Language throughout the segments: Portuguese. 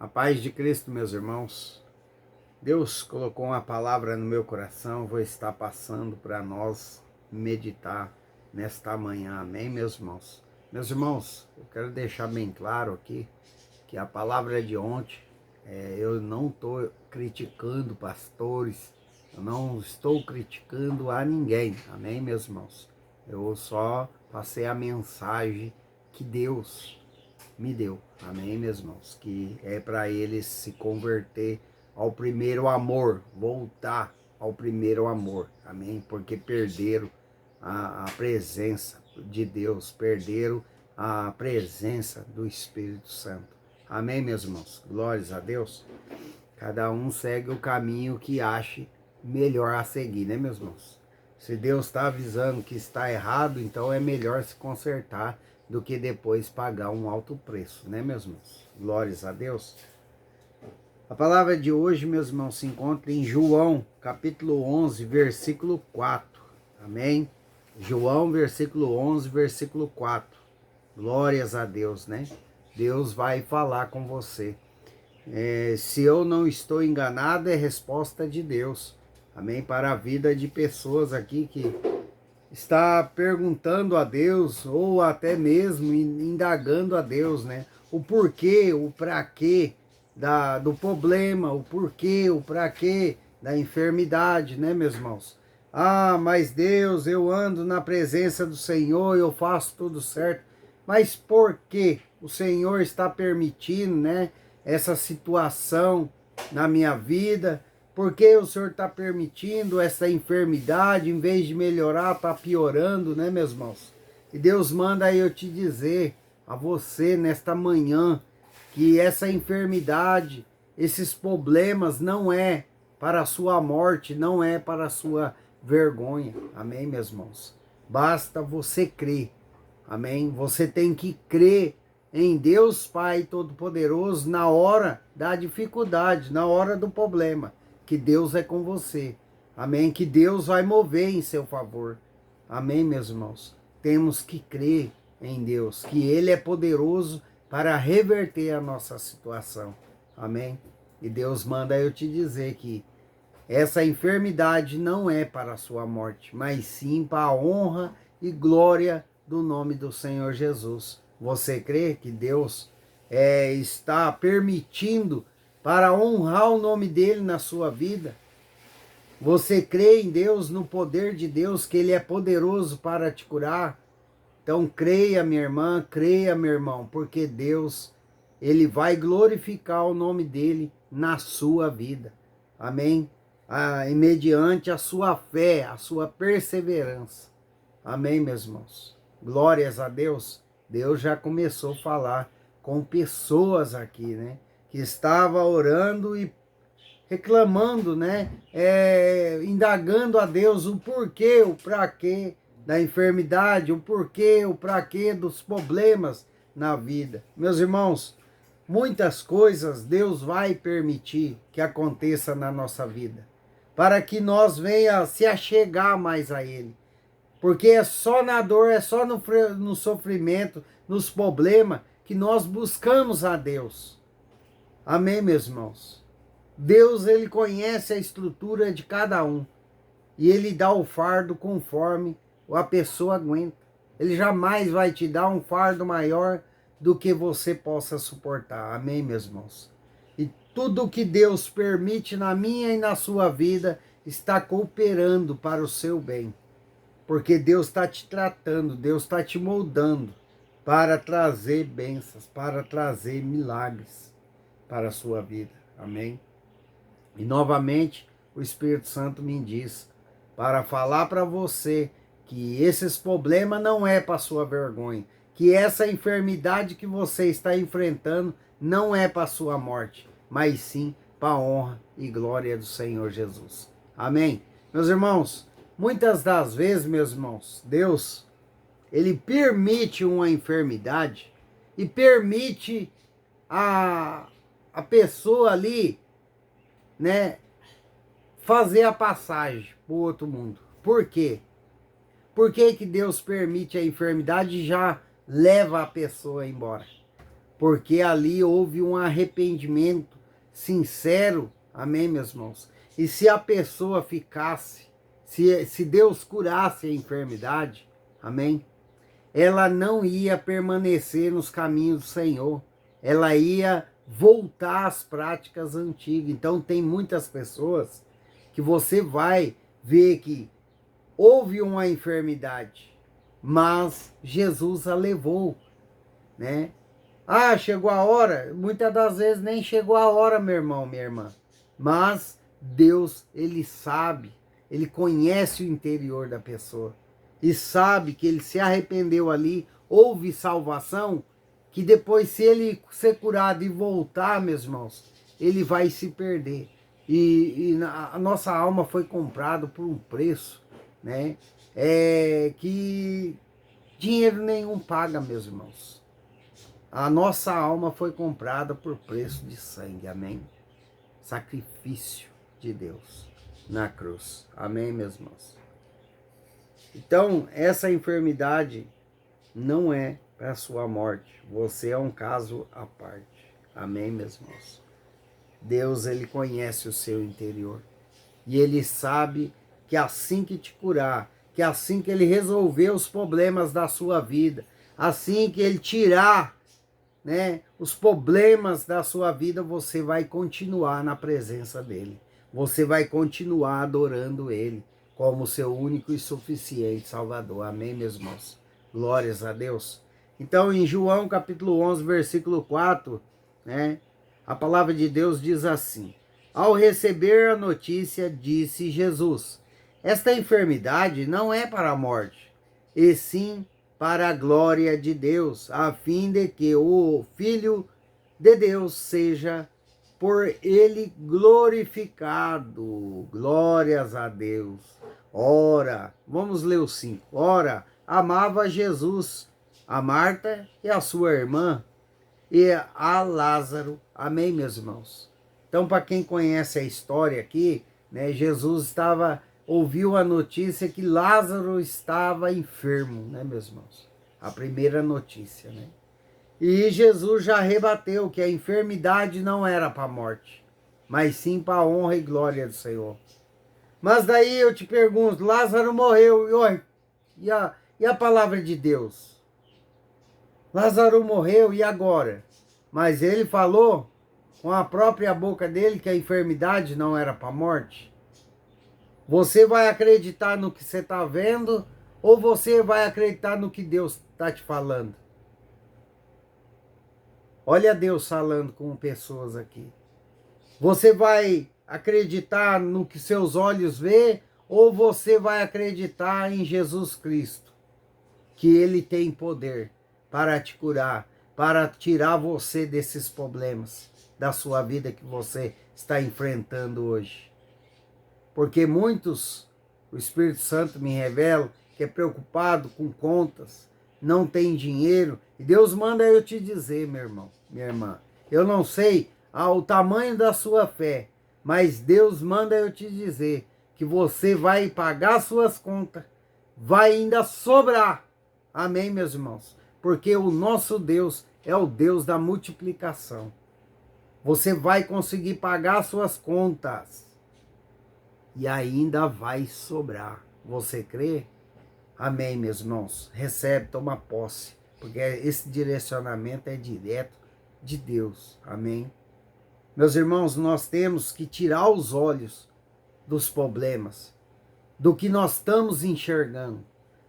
A paz de Cristo, meus irmãos. Deus colocou uma palavra no meu coração, vou estar passando para nós meditar nesta manhã. Amém, meus irmãos? Meus irmãos, eu quero deixar bem claro aqui que a palavra de ontem, eu não estou criticando pastores, eu não estou criticando a ninguém. Amém, meus irmãos? Eu só passei a mensagem que Deus me deu, amém, meus irmãos, que é para eles se converter ao primeiro amor, voltar ao primeiro amor, amém, porque perderam a presença de Deus, perderam a presença do Espírito Santo, amém, meus irmãos, glórias a Deus. Cada um segue o caminho que ache melhor a seguir, né, meus irmãos? Se Deus está avisando que está errado, então é melhor se consertar do que depois pagar um alto preço, né, meus irmãos? Glórias a Deus. A palavra de hoje, meus irmãos, se encontra em João, capítulo 11, versículo 4. Amém? João, versículo 11, versículo 4. Glórias a Deus, né? Deus vai falar com você. Se eu não estou enganado, é resposta de Deus. Amém? Para a vida de pessoas aqui que está perguntando a Deus, ou até mesmo indagando a Deus, né? O porquê, o pra quê do problema, o porquê, o pra quê da enfermidade, né, meus irmãos? Ah, mas Deus, eu ando na presença do Senhor, eu faço tudo certo. Mas por que o Senhor está permitindo, né, essa situação na minha vida? Por que o Senhor está permitindo essa enfermidade, em vez de melhorar, está piorando, né, meus irmãos? E Deus manda eu te dizer a você nesta manhã que essa enfermidade, esses problemas não é para a sua morte, não é para a sua vergonha. Amém, meus irmãos? Basta você crer. Amém? Você tem que crer em Deus Pai Todo-Poderoso na hora da dificuldade, na hora do problema, que Deus é com você. Amém? Que Deus vai mover em seu favor. Amém, meus irmãos? Temos que crer em Deus, que Ele é poderoso para reverter a nossa situação. Amém? E Deus manda eu te dizer que essa enfermidade não é para a sua morte, mas sim para a honra e glória do nome do Senhor Jesus. Você crê que Deus está permitindo para honrar o nome dele na sua vida? Você crê em Deus, no poder de Deus, que ele é poderoso para te curar? Então creia, minha irmã, creia, meu irmão, porque Deus, ele vai glorificar o nome dele na sua vida. Amém? E mediante a sua fé, a sua perseverança. Amém, meus irmãos? Glórias a Deus. Deus já começou a falar com pessoas aqui, né? Que estava orando e reclamando, né? Indagando a Deus o porquê, o pra quê da enfermidade, o porquê, o pra quê dos problemas na vida. Meus irmãos, muitas coisas Deus vai permitir que aconteça na nossa vida, para que nós venha se achegar mais a Ele. Porque é só na dor, é só no sofrimento, nos problemas, que nós buscamos a Deus. Amém, meus irmãos? Deus, ele conhece a estrutura de cada um. E ele dá o fardo conforme a pessoa aguenta. Ele jamais vai te dar um fardo maior do que você possa suportar. Amém, meus irmãos? E tudo que Deus permite na minha e na sua vida está cooperando para o seu bem. Porque Deus está te tratando, Deus está te moldando para trazer bênçãos, para trazer milagres para a sua vida. Amém? E novamente o Espírito Santo me diz para falar para você que esses problemas não é para sua vergonha, que essa enfermidade que você está enfrentando não é para sua morte, mas sim para a honra e glória do Senhor Jesus. Amém? Meus irmãos, muitas das vezes, meus irmãos, Deus, ele permite uma enfermidade e permite a pessoa ali, né, fazer a passagem para o outro mundo. Por quê? Por que que Deus permite a enfermidade e já leva a pessoa embora? porque ali houve um arrependimento sincero, amém, meus irmãos? E se a pessoa ficasse, se Deus curasse a enfermidade, amém? Ela não ia permanecer nos caminhos do Senhor, ela ia voltar às práticas antigas. Então tem muitas pessoas que você vai ver que houve uma enfermidade, mas Jesus a levou, né? Ah, chegou a hora? Muitas das vezes nem chegou a hora, meu irmão, minha irmã. Mas Deus, Ele sabe, Ele conhece o interior da pessoa. E sabe que ele se arrependeu ali, houve salvação, que depois se ele ser curado e voltar, meus irmãos, ele vai se perder. A nossa alma foi comprada por um preço, né? Que dinheiro nenhum paga, meus irmãos. A nossa alma foi comprada por preço de sangue, amém? Sacrifício de Deus na cruz, amém, meus irmãos? Então, essa enfermidade não é para a sua morte. Você é um caso à parte. Amém, meus irmãos? Deus, Ele conhece o seu interior. E Ele sabe que assim que te curar, que assim que Ele resolver os problemas da sua vida, assim que Ele tirar, né, os problemas da sua vida, você vai continuar na presença dEle. Você vai continuar adorando Ele como seu único e suficiente Salvador. Amém, meus irmãos? Glórias a Deus. Então, em João capítulo 11, versículo 4, né, a palavra de Deus diz assim: ao receber a notícia, disse Jesus: esta enfermidade não é para a morte, e sim para a glória de Deus, a fim de que o Filho de Deus seja por ele glorificado. Glórias a Deus. Ora, vamos ler o 5. Ora, amava Jesus a Marta e a sua irmã e a Lázaro. Amém, meus irmãos? Então, para quem conhece a história aqui, né, Jesus ouviu a notícia que Lázaro estava enfermo, né, meus irmãos? A primeira notícia, né? E Jesus já rebateu que a enfermidade não era para a morte, mas sim para a honra e glória do Senhor. Mas daí eu te pergunto, Lázaro morreu, e a palavra de Deus? Lázaro morreu, e agora? Mas ele falou com a própria boca dele que a enfermidade não era para a morte. Você vai acreditar no que você está vendo ou você vai acreditar no que Deus está te falando? Olha Deus falando com pessoas aqui. Você vai acreditar no que seus olhos vê ou você vai acreditar em Jesus Cristo, que Ele tem poder para te curar, para tirar você desses problemas da sua vida que você está enfrentando hoje? Porque muitos, o Espírito Santo me revela, que é preocupado com contas, não tem dinheiro, e Deus manda eu te dizer, meu irmão, minha irmã, eu não sei o tamanho da sua fé, mas Deus manda eu te dizer que você vai pagar suas contas, vai ainda sobrar. Amém, meus irmãos? Porque o nosso Deus é o Deus da multiplicação. Você vai conseguir pagar suas contas e ainda vai sobrar. Você crê? Amém, meus irmãos? Recebe, toma posse, porque esse direcionamento é direto de Deus. Amém? Meus irmãos, nós temos que tirar os olhos dos problemas, do que nós estamos enxergando.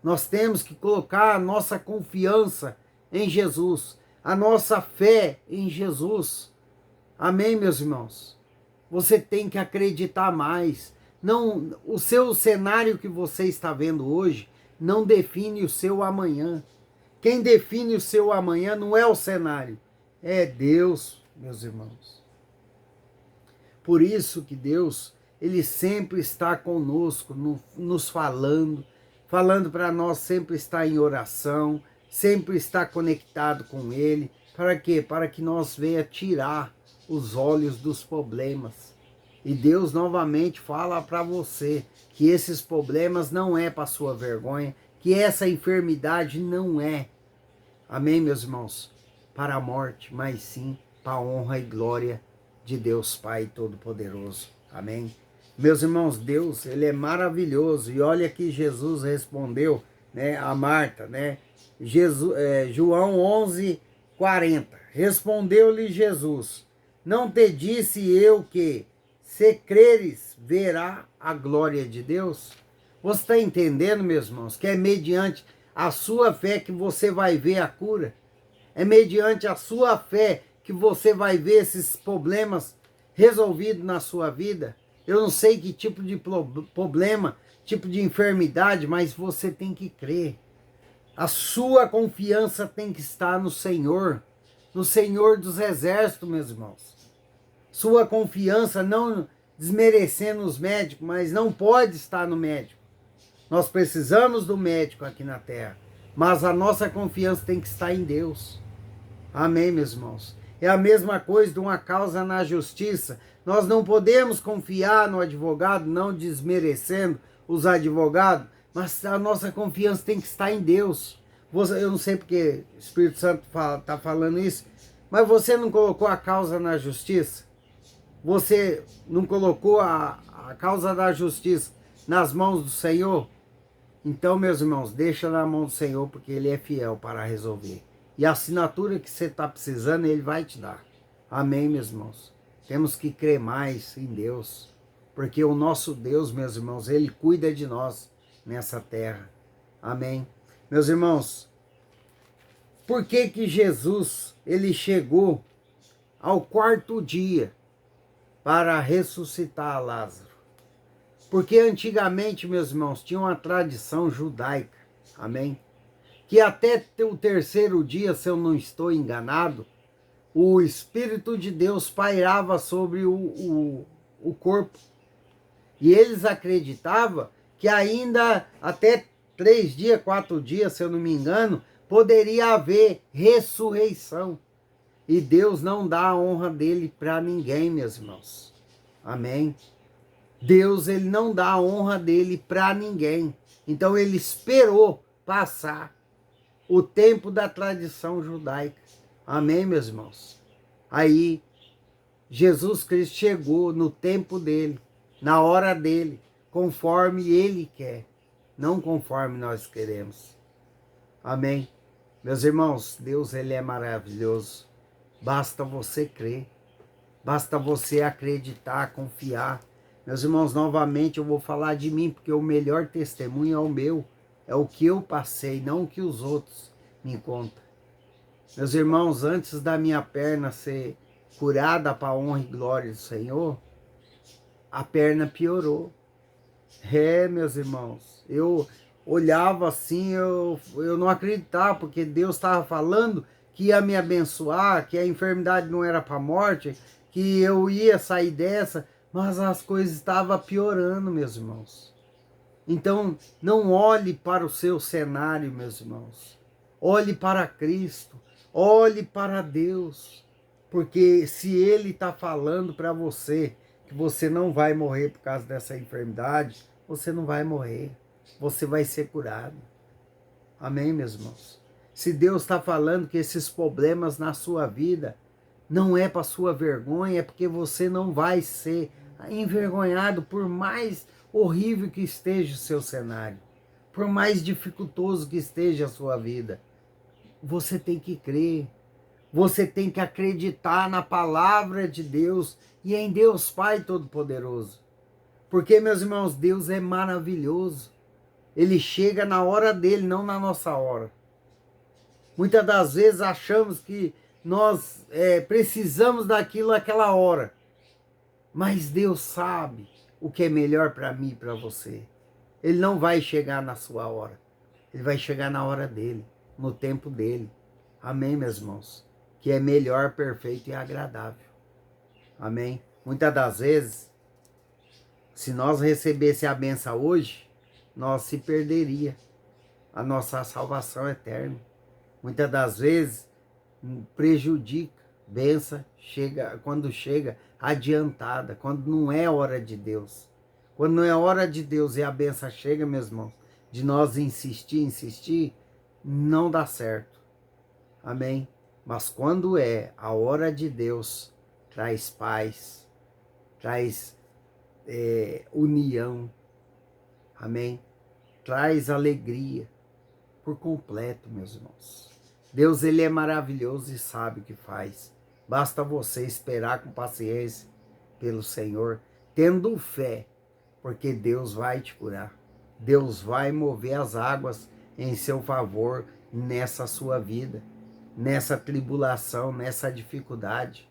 Nós temos que colocar a nossa confiança em Jesus, a nossa fé em Jesus. Amém, meus irmãos? Você tem que acreditar mais. Não, o seu cenário que você está vendo hoje não define o seu amanhã. Quem define o seu amanhã não é o cenário, é Deus, meus irmãos. Por isso que Deus, Ele sempre está conosco, nos falando para nós sempre estar em oração, sempre estar conectado com Ele. Para quê? Para que nós venha tirar os olhos dos problemas. E Deus novamente fala para você que esses problemas não é para sua vergonha, que essa enfermidade não é. Amém, meus irmãos? para a morte, mas sim para a honra e glória de Deus Pai Todo-Poderoso. Amém? Meus irmãos, Deus, Ele é maravilhoso. E olha que Jesus respondeu, né, a Marta, né? João 11:40. Respondeu-lhe Jesus: não te disse eu que, se creres, verá a glória de Deus? Você está entendendo, meus irmãos, que é mediante a sua fé que você vai ver a cura? É mediante a sua fé que você vai ver esses problemas resolvidos na sua vida? Eu não sei que tipo de problema, tipo de enfermidade, mas você tem que crer. A sua confiança tem que estar no Senhor dos Exércitos, meus irmãos. Sua confiança não desmerecendo os médicos, mas não pode estar no médico. Nós precisamos do médico aqui na terra, mas a nossa confiança tem que estar em Deus. Amém, meus irmãos? É a mesma coisa de uma causa na justiça. Nós não podemos confiar no advogado, não desmerecendo os advogados, mas a nossa confiança tem que estar em Deus. Eu não sei porque o Espírito Santo está falando isso, mas você não colocou a causa na justiça? Você não colocou a causa da justiça nas mãos do Senhor? Então, meus irmãos, deixa na mão do Senhor, porque Ele é fiel para resolver. E a assinatura que você está precisando, Ele vai te dar. Amém, meus irmãos? Temos que crer mais em Deus, porque o nosso Deus, meus irmãos, Ele cuida de nós nessa terra. Amém? Meus irmãos, por que que Jesus, Ele chegou ao quarto dia para ressuscitar Lázaro? Porque antigamente, meus irmãos, tinha uma tradição judaica, amém? Que até o terceiro dia, se eu não estou enganado, o Espírito de Deus pairava sobre o corpo. E eles acreditavam que ainda até 3 dias, 4 dias, se eu não me engano, poderia haver ressurreição. E Deus não dá a honra dele para ninguém, meus irmãos. Amém? Deus, ele não dá a honra dele para ninguém. Então ele esperou passar o tempo da tradição judaica. Amém, meus irmãos? Aí Jesus Cristo chegou no tempo dele, na hora dele, conforme ele quer, não conforme nós queremos. Amém? Meus irmãos, Deus, ele é maravilhoso. Basta você crer, basta você acreditar, confiar. Meus irmãos, novamente eu vou falar de mim, porque o melhor testemunho é o meu, é o que eu passei, não o que os outros me contam. Meus irmãos, antes da minha perna ser curada para a honra e glória do Senhor, a perna piorou. Meus irmãos, eu olhava assim, eu não acreditava, porque Deus estava falando que ia me abençoar, que a enfermidade não era para a morte, que eu ia sair dessa, mas as coisas estavam piorando, meus irmãos. Então, não olhe para o seu cenário, meus irmãos. Olhe para Cristo, olhe para Deus, porque se Ele está falando para você que você não vai morrer por causa dessa enfermidade, você não vai morrer, você vai ser curado. Amém, meus irmãos? Se Deus está falando que esses problemas na sua vida não é para sua vergonha, é porque você não vai ser envergonhado, por mais horrível que esteja o seu cenário, por mais dificultoso que esteja a sua vida. Você tem que crer, você tem que acreditar na palavra de Deus e em Deus Pai Todo-Poderoso. Porque, meus irmãos, Deus é maravilhoso. Ele chega na hora dele, não na nossa hora. Muitas das vezes achamos que nós precisamos daquilo naquela hora. Mas Deus sabe o que é melhor para mim e para você. Ele não vai chegar na sua hora. Ele vai chegar na hora dele, no tempo dele. Amém, meus irmãos? Que é melhor, perfeito e agradável. Amém? Muitas das vezes, se nós recebêssemos a benção hoje, nós se perderia a nossa salvação eterna. Muitas das vezes, prejudica. Benção quando chega adiantada, quando não é hora de Deus. Quando não é hora de Deus e a benção chega, meus irmãos, de nós insistir, não dá certo. Amém? Mas quando é a hora de Deus, traz paz, traz união, amém? Traz alegria por completo, meus irmãos. Deus, ele é maravilhoso e sabe o que faz. Basta você esperar com paciência pelo Senhor, tendo fé, porque Deus vai te curar. Deus vai mover as águas em seu favor nessa sua vida, nessa tribulação, nessa dificuldade.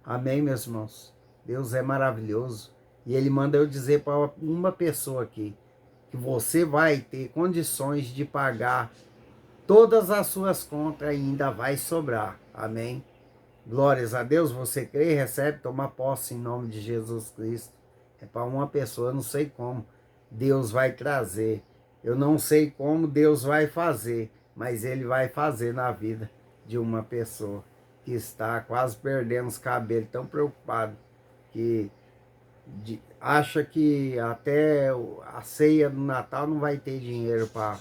Amém, meus irmãos? Deus é maravilhoso. E ele manda eu dizer para uma pessoa aqui que você vai ter condições de pagar todas as suas contas e ainda vai sobrar. Amém? Glórias a Deus. Você crê, recebe, toma posse em nome de Jesus Cristo. É para uma pessoa, eu não sei como Deus vai trazer. Eu não sei como Deus vai fazer, mas Ele vai fazer na vida de uma pessoa que está quase perdendo os cabelos, tão preocupado, que acha que até a ceia do Natal não vai ter dinheiro para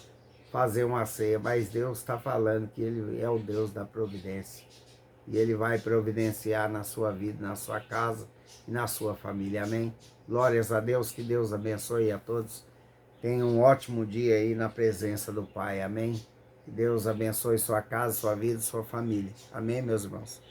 fazer uma ceia, mas Deus está falando que Ele é o Deus da providência. E Ele vai providenciar na sua vida, na sua casa e na sua família. Amém? Glórias a Deus, que Deus abençoe a todos. Tenha um ótimo dia aí na presença do Pai. Amém? Que Deus abençoe sua casa, sua vida e sua família. Amém, meus irmãos?